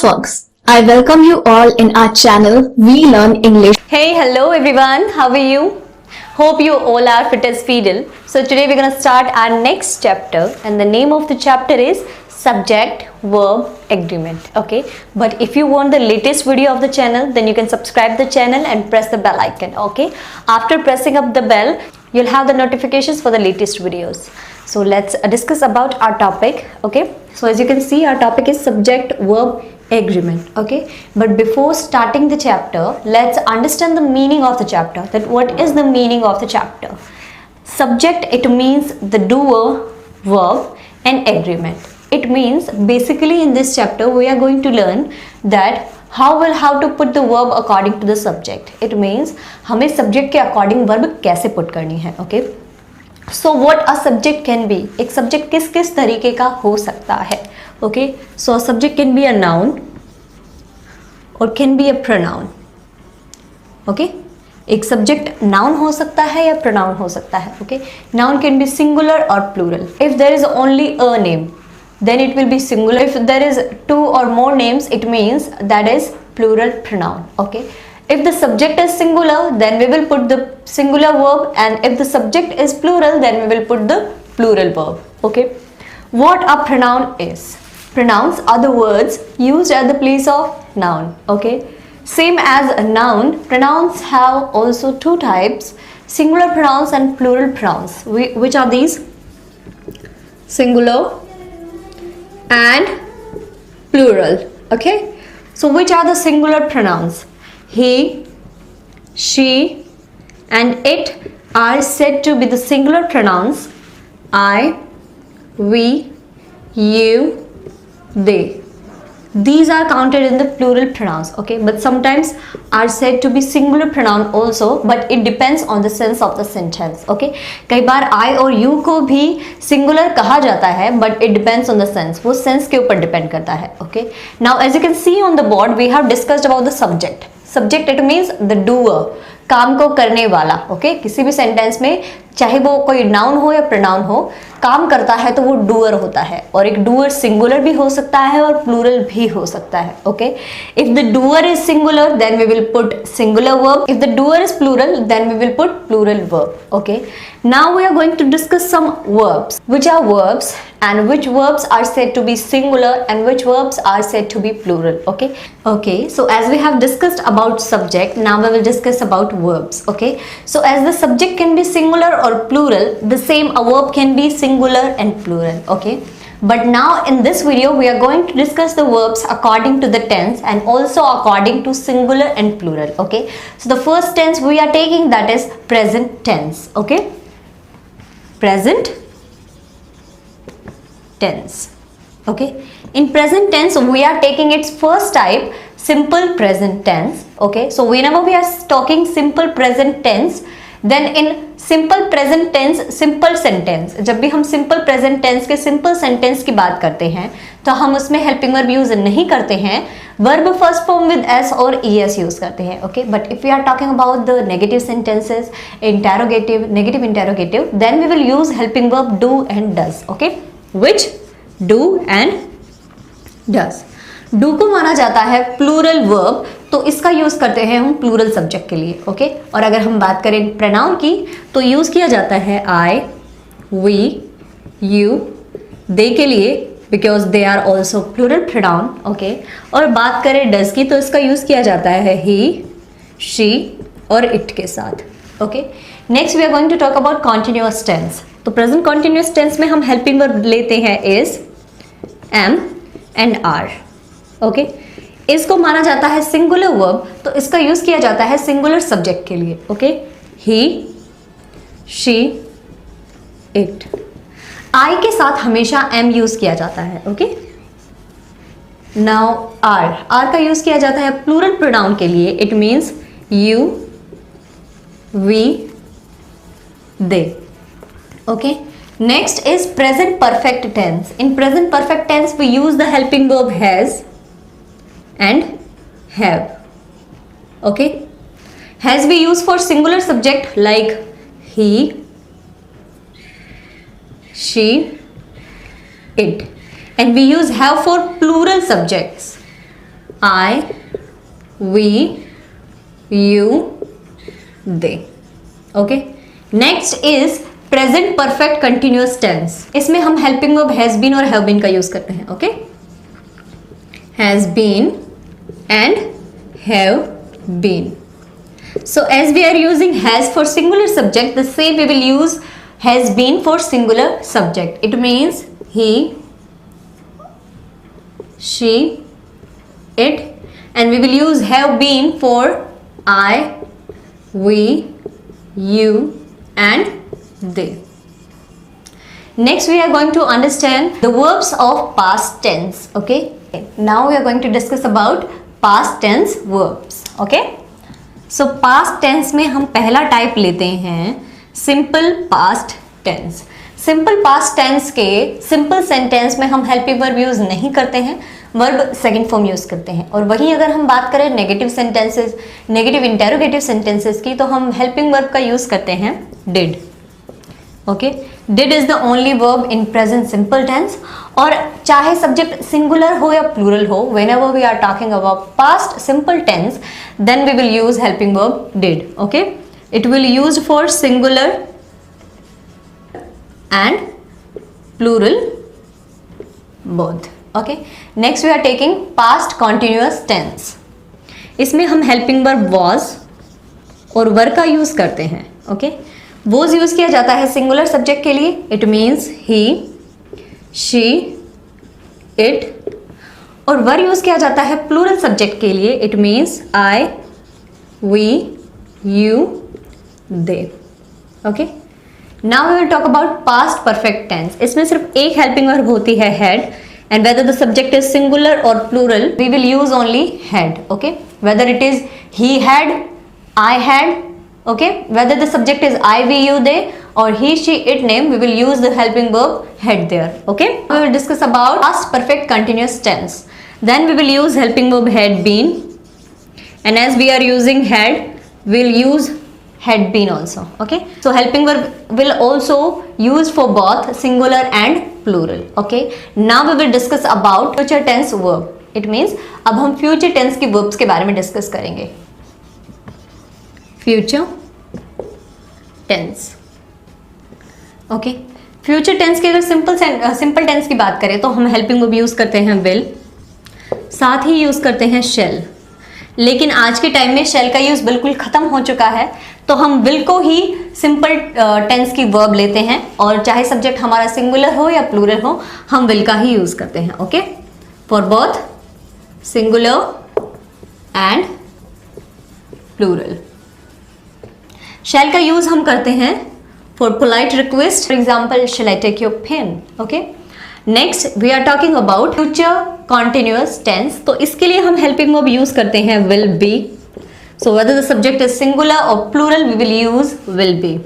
folks. I welcome you all in our channel We Learn English. Hey, hello everyone. How are you? Hope you all are fit as fiddle. So today we're going to start our next chapter, and the name of the chapter is Subject Verb Agreement. Okay, but if you want the latest video of the channel, then you can subscribe the channel and press the bell icon. Okay, after pressing up the bell, you'll have the notifications for the latest videos. So let's discuss about our topic. Okay, so as you can see, our topic is subject verb agreement. Okay, but before starting the chapter, let's understand the meaning of the chapter. That what is the meaning of the chapter? Subject, it means the doer, verb, and agreement. It means basically in this chapter we are going to learn that how to put the verb according to the subject. It means हमें subject के according verb कैसे put करनी है. Okay, so what a subject can be. एक subject किस किस तरीके का हो सकता है. Okay, so a subject can be a noun or can be a pronoun. Okay, एक subject noun हो सकता है या pronoun हो सकता है. Okay, noun can be singular or plural. If there is only a name, then it will be singular. If there is two or more names, it means that is plural pronoun. Okay, if the subject is singular, then we will put the singular verb, and if the subject is plural, then we will put the plural verb. Okay, what a pronoun is? Pronouns are the words used at the place of noun. Okay, same as a noun, pronouns have also two types: singular pronouns and plural pronouns. Which are these? Singular and plural. Okay, so which are the singular pronouns? He, she, and it are said to be the singular pronouns. I, we, you, they. These are counted in the plural pronouns. Okay, but sometimes are said to be singular pronoun also, but it depends on the sense of the sentence. Okay, कई बार I और you को भी singular कहा जाता है, but it depends on the sense. वो sense के ऊपर depend करता है. Okay, now as you can see on the board, we have discussed about the subject. Subject, it means the doer, काम को करने वाला. ओके, किसी भी सेंटेंस में चाहे वो कोई नाउन हो या प्रोनाउन हो, काम करता है तो वो डूअर होता है. और एक डूअर सिंगुलर भी हो सकता है और प्लूरल भी हो सकता है. Okay, if the doer is singular, then we will put singular verb. If the doer is plural, then we will put plural verb. Okay, now we are going to discuss some verbs. Which are verbs and which verbs are said to be singular and which verbs are said to be plural. Okay, so as we have discussed about subject, now we will discuss about verbs. Okay, so as the subject can be singular or plural, the same a verb can be singular and plural. Okay, but now in this video we are going to discuss the verbs according to the tense and also according to singular and plural. Okay, so the first tense we are taking, that is present tense. Okay, present tense. Okay, in present tense we are taking its first type, simple present tense. Okay, so whenever we are talking simple present tense, then in simple present tense, simple sentence, जब भी हम simple present tense के simple sentence की बात करते हैं तो हम उसमें helping verb use नहीं करते हैं, verb first form with s और es use करते हैं. Okay, but if we are talking about the negative sentences, interrogative, negative interrogative, then we will use helping verb do and does. Okay, which do and does. Do को माना जाता है plural verb, तो इसका use करते हैं हम plural subject के लिए. ओके, और अगर हम बात करें प्रोनाउन की, तो यूज किया जाता है आई, वी, यू, दे के लिए, because they are also plural pronoun. Okay, और बात करें डज की, तो इसका यूज किया जाता है ही, शी और इट के साथ. Okay, next we are going to talk about continuous tense. तो प्रेजेंट कॉन्टिन्यूअस टेंस में हम हेल्पिंग वर्ब लेते हैं is, am and are. Okay, इसको माना जाता है सिंगुलर वर्ब, तो इसका यूज किया जाता है सिंगुलर सब्जेक्ट के लिए. Okay, he, she, it. I के साथ हमेशा एम यूज किया जाता है. ओके, नाउ आर का यूज किया जाता है प्लूरल प्रोनाउन के लिए. It means you, we, they. Okay, next is present perfect tense. In present perfect tense we use the helping verb has and have. Okay, has we use for singular subject like he, she, it, and we use have for plural subjects I, we, you, they. Okay, next is present perfect continuous tense. इसमें हम helping verb has been और have been का use करते हैं. Okay, has been and have been. So as we are using has for singular subject, the same we will use has been for singular subject. It means he, she, it, and we will use have been for I, we, you, and they. Next we are going to understand the verbs of past tense. Okay, now we are going to discuss about past tense verbs. Okay, so past tense में हम पहला type लेते हैं simple past tense. Simple past tense के simple sentence में हम helping verb use नहीं करते हैं, वर्ब सेकंड फॉर्म यूज करते हैं. और वहीं अगर हम बात करें negative sentences, negative interrogative sentences की, तो हम हेल्पिंग वर्ब का यूज करते हैं did. Okay, did is the only verb in present simple tense. और चाहे सब्जेक्ट सिंगुलर हो या प्लूरल हो, whenever we are talking about past simple tense, then we will use helping verb did. Okay, it will used for singular and plural both. Okay, next we are taking past continuous tense. इसमें हम helping verb was और were का use करते हैं. Okay, was use किया जाता है singular subject के लिए. It means he, she, it. और वर यूज किया जाता है प्लूरल सब्जेक्ट के लिए. It means I, we, you, they. Okay, now we will talk about past perfect tense. इसमें सिर्फ एक हेल्पिंग वर्ब होती है had, and whether the subject is singular or plural, we will use only had. Okay, whether it is he had, I had. Okay, whether the subject is I, we, you, they, or he, she, it name, we will use the helping verb had there. Okay, we will discuss about past perfect continuous tense. Then we will use helping verb had been, and as we are using had, we'll use had been also. Okay, so helping verb will also use for both singular and plural. Okay, now we will discuss about future tense verb. It means अब हम future tense की verbs के बारे में discuss करेंगे. Future tense. Okay, future tense की अगर simple tense की बात करें तो हम हेल्पिंग वर्ब यूज करते हैं विल, साथ ही यूज करते हैं शेल. लेकिन आज के टाइम में शेल का यूज बिल्कुल खत्म हो चुका है, तो हम विल को ही सिंपल टेंस की वर्ब लेते हैं. और चाहे सब्जेक्ट हमारा सिंगुलर हो या प्लूरल हो, हम विल का ही यूज करते हैं. Okay, for both singular and plural. Shall का यूज हम करते हैं for polite request. For example, shall I take your pen. Okay, next we are talking about future continuous tense. तो इसके लिए हम हेल्पिंग वर्ब यूज करते हैं will be. So whether the subject is singular और plural, we will use will be.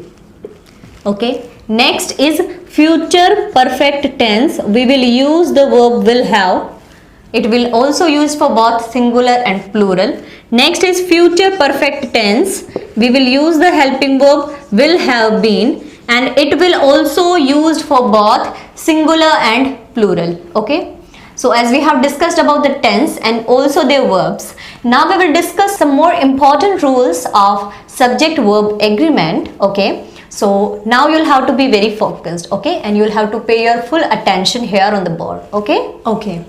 Okay, next is future perfect tense. We will use the verb will have. It will also used for both singular and plural. Next is future perfect tense. We will use the helping verb will have been, and it will also used for both singular and plural. Okay, so as we have discussed about the tense and also their verbs, now we will discuss some more important rules of subject verb agreement. Okay, so now you'll have to be very focused. Okay, and you'll have to pay your full attention here on the board. Okay,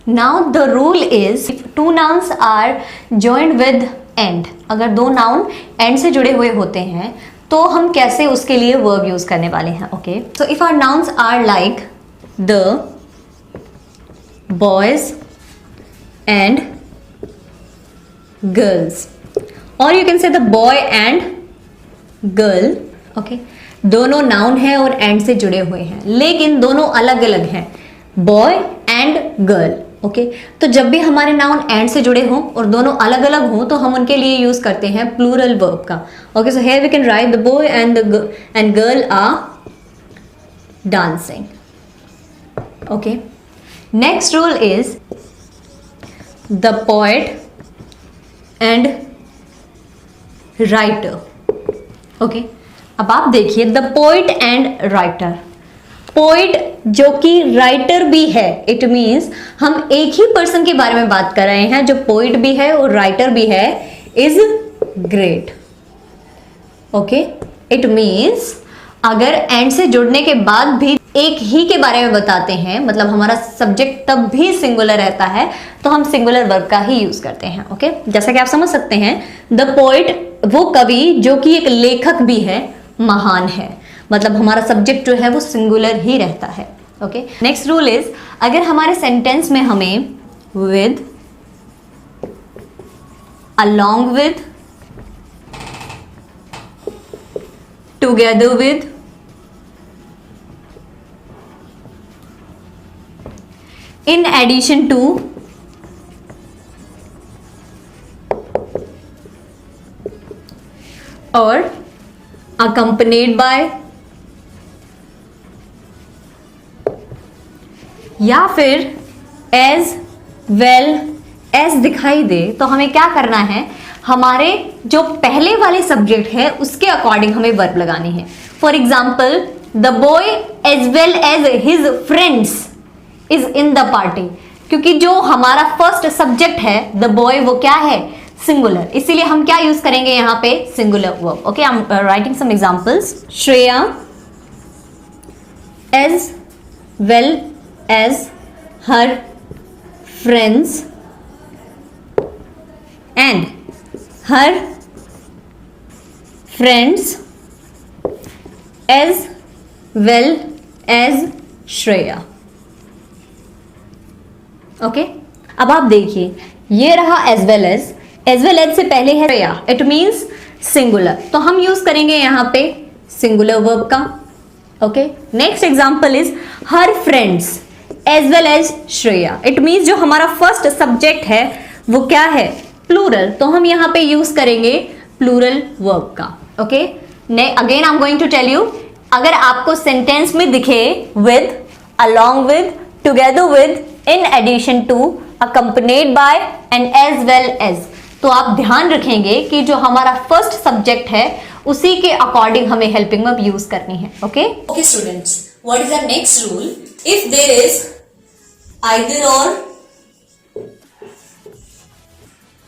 now the rule is if two nouns are joined with and, अगर दो noun and से जुड़े हुए होते हैं तो हम कैसे उसके लिए वर्ब यूज करने वाले हैं. Okay, so if our nouns are like the boys and girls, और you can say the boy and girl. Okay, दोनों नाउन है और एंड से जुड़े हुए हैं, लेकिन दोनों अलग अलग हैं, बॉय एंड गर्ल. ओके, तो जब भी हमारे नाउन एंड से जुड़े हों और दोनों अलग अलग हों तो हम उनके लिए यूज करते हैं प्लूरल वर्ब का. Okay, so here we can write the boy and girl are dancing. Okay, next rule is the poet and writer. Okay, अब आप देखिए the poet and writer. Poet जो कि राइटर भी है, इट मीन्स हम एक ही पर्सन के बारे में बात कर रहे हैं जो पोइट भी है और राइटर भी है, is great. Okay, it means अगर एंड से जुड़ने के बाद भी एक ही के बारे में बताते हैं, मतलब हमारा सब्जेक्ट तब भी सिंगुलर रहता है, तो हम सिंगुलर वर्ब का ही यूज करते हैं। ओके, जैसा कि आप समझ सकते हैं, द पोइट वो कवि जो कि एक लेखक भी है, महान है, मतलब हमारा सब्जेक्ट जो है वो सिंगुलर ही रहता है। ओके, नेक्स्ट रूल इज, अगर हमारे सेंटेंस में हमें with, along with, together with, in addition to, और accompanied by, या फिर as well as दिखाई दे, तो हमें क्या करना है, हमारे जो पहले वाले सब्जेक्ट है उसके अकॉर्डिंग हमें वर्ब लगानी है। For example, the boy as well as his friends is in the party, क्योंकि जो हमारा फर्स्ट सब्जेक्ट है द बॉय वो क्या है, सिंगुलर, इसीलिए हम क्या यूज करेंगे यहाँ पे, singular verb. Okay, I am writing some examples. Shreya as well as her friends and her friends as well as Shreya। Okay, अब आप देखिए, ये रहा as well as से पहले है श्रेया, इट मीन्स सिंगुलर, तो हम यूज करेंगे यहाँ पे सिंगुलर वर्ब का। Okay, next example is her friends as well as Shreya, it means जो हमारा फर्स्ट सब्जेक्ट है वो क्या है, प्लूरल, तो हम यहाँ पे यूज करेंगे प्लूरल वर्ब का। Okay, again I am going to tell you, अगर आपको सेंटेंस में दिखे with, along with, together with, in addition to, accompanied by and as well as, तो आप ध्यान रखेंगे कि जो हमारा फर्स्ट सब्जेक्ट है उसी के अकॉर्डिंग हमें हेल्पिंग वर्ब यूज करनी है। Okay Okay students, what is the next rule? If there is either or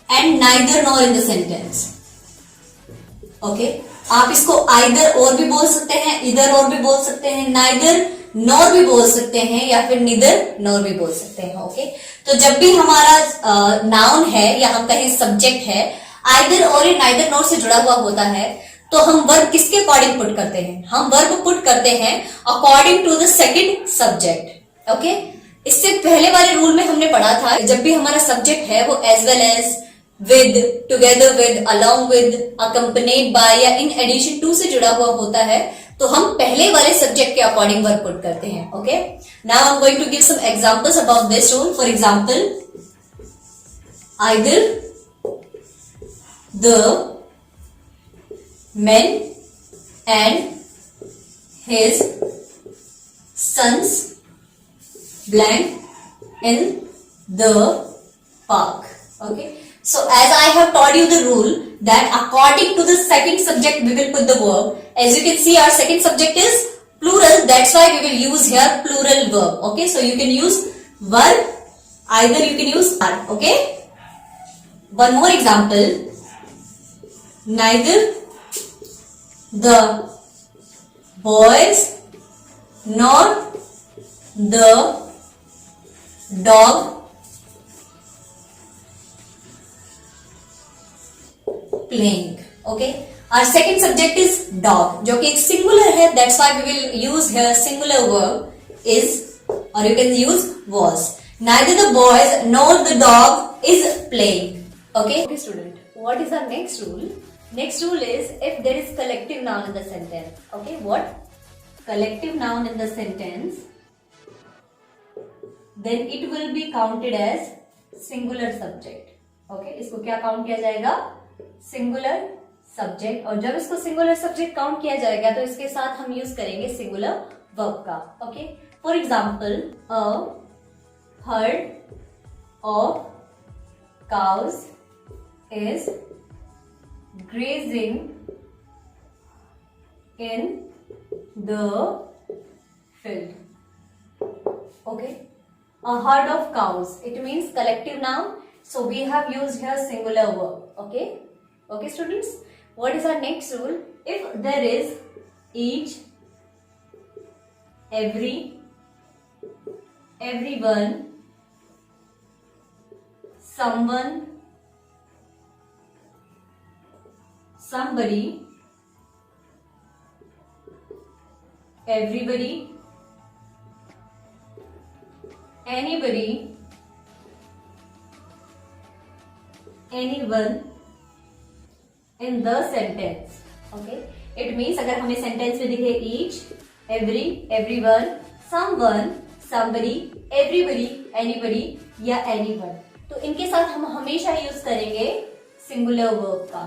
and neither nor in the sentence, okay, आप इसको either और भी बोल सकते हैं, either और भी बोल सकते हैं, neither nor भी बोल सकते हैं, या फिर neither nor भी बोल सकते हैं। ओके, तो जब भी हमारा नाउन है या हम कहें सब्जेक्ट है either और या neither nor से जुड़ा हुआ होता है, तो हम वर्ब किसके अकॉर्डिंग पुट करते हैं, हम वर्ब पुट करते हैं according to the second subject. Okay, इससे पहले वाले रूल में हमने पढ़ा था, जब भी हमारा सब्जेक्ट है वो as well as, with, together with, along with, accompanied by या इन एडिशन टू से जुड़ा हुआ होता है, तो हम पहले वाले सब्जेक्ट के अकॉर्डिंग वर्ब पुट करते हैं। Okay, now I am going to give some examples about this rule. For example, either the man and his sons blank in the park. Okay, so as I have told you the rule that according to the second subject we will put the verb. As you can see, our second subject is plural, that's why we will use here plural verb. Okay, so you can use verb, either you can use are. Okay, one more example, neither the boys nor the dog playing. Okay, our second subject is dog, जो कि एक singular है, that's why we will use here singular verb is, or you can use was. Neither the boys nor the dog is playing. Okay, student, what is our next rule? Next rule is, if there is collective noun in the sentence. Okay, what? Collective noun in the sentence, then it will be counted as singular subject. Okay, इसको क्या count किया जाएगा, singular subject, और जब इसको singular subject count किया जाएगा तो इसके साथ हम यूज करेंगे सिंगुलर वर्ब का। Okay, for example, a herd of cows is grazing in the field. Okay, a herd of cows, it means collective noun, so we have used here singular verb. Okay, okay students, what is our next rule? If there is each, every, everyone, someone, somebody, everybody, anybody, anyone in the sentence. Okay, it means अगर हमें sentence में दिखे each, every, everyone, someone, somebody, everybody, anybody या anyone, तो इनके साथ हम हमेशा यूज करेंगे सिंगुलर वर्ब का.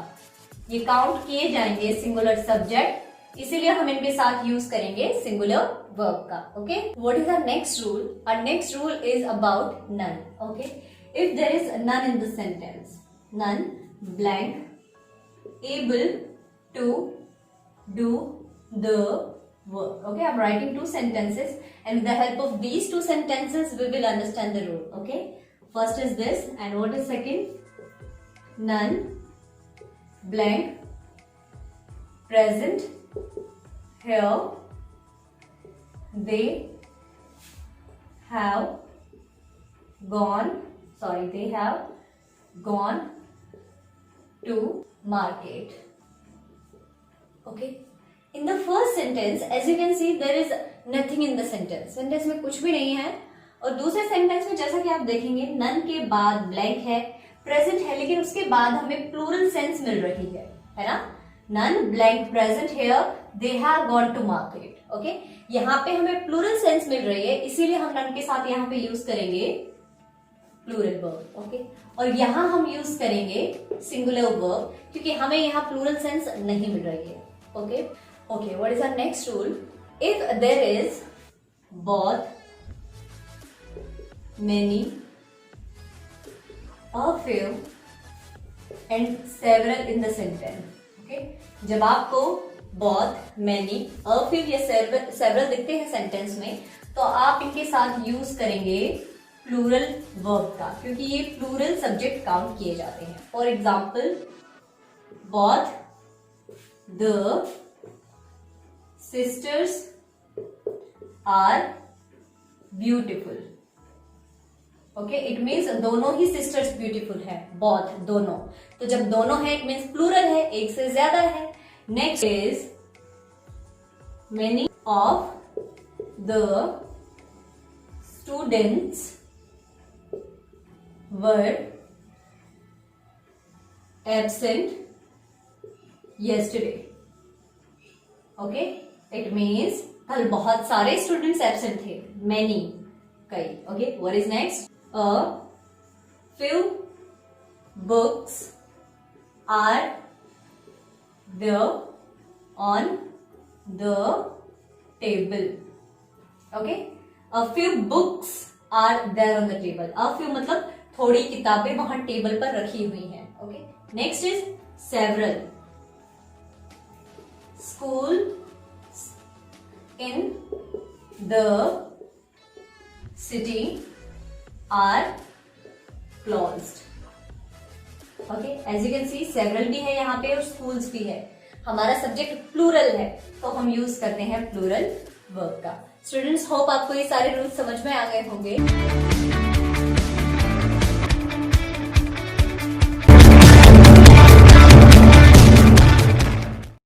ये काउंट किए जाएंगे सिंगुलर सब्जेक्ट, इसीलिए हम इनके साथ यूज करेंगे सिंगुलर वर्ब का. Okay, what is our next rule? Our next rule is about none. Okay, if there is none in the sentence, none blank able to do the work. Okay, I'm writing two sentences and with the help of these two sentences we will understand the rule. Okay, first is this and what is second? None blank present here, they have gone to market. Okay, in the first sentence as you can see there is nothing in the sentence. Sentence में कुछ भी नहीं है और दूसरे sentence में जैसा कि आप देखेंगे नन के बाद ब्लैंक है, प्रेजेंट है, लेकिन उसके बाद हमें प्लूरल सेंस मिल रही है ना. None blank present here, they have gone to market. Okay, यहाँ पे हमें प्लूरल सेंस मिल रही है, इसीलिए हम नन के साथ यहाँ पे यूज करेंगे प्लूरल वर्ब. ओके, और यहां हम यूज करेंगे सिंगुलर वर्ब क्योंकि हमें यहां प्लूरल सेंस नहीं मिल रही है. Okay, okay, what is our next rule? If there is both, many, a few and several in the sentence. Okay, जब आपको बोथ, मेनी, अ फ्यू या सेवरल दिखते हैं सेंटेंस में तो आप इनके साथ यूज करेंगे प्लूरल वर्ब का क्योंकि ये प्लूरल सब्जेक्ट काउंट किए जाते हैं. For example, both the sisters are beautiful. Okay, it means दोनों ही सिस्टर्स ब्यूटीफुल है. बोथ दोनों, तो जब दोनों है इट मीन्स प्लूरल है, एक से ज्यादा है. Next is many of the students were absent yesterday. Okay, it means कल बहुत सारे स्टूडेंट्स एब्सेंट थे. many कई. Okay, what is next? A few books are there on the table. Okay, a few books are there on the table. a few मतलब थोड़ी किताबें वहां table पर रखी हुई हैं. Okay, next is several. School in the city are closed. Okay, as you can see several भी है यहाँ पे और स्कूल्स भी है. हमारा सब्जेक्ट प्लूरल है तो हम यूज करते हैं प्लूरल वर्ब का. स्टूडेंट्स, होप आपको ये सारे रूल्स समझ में आ गए होंगे.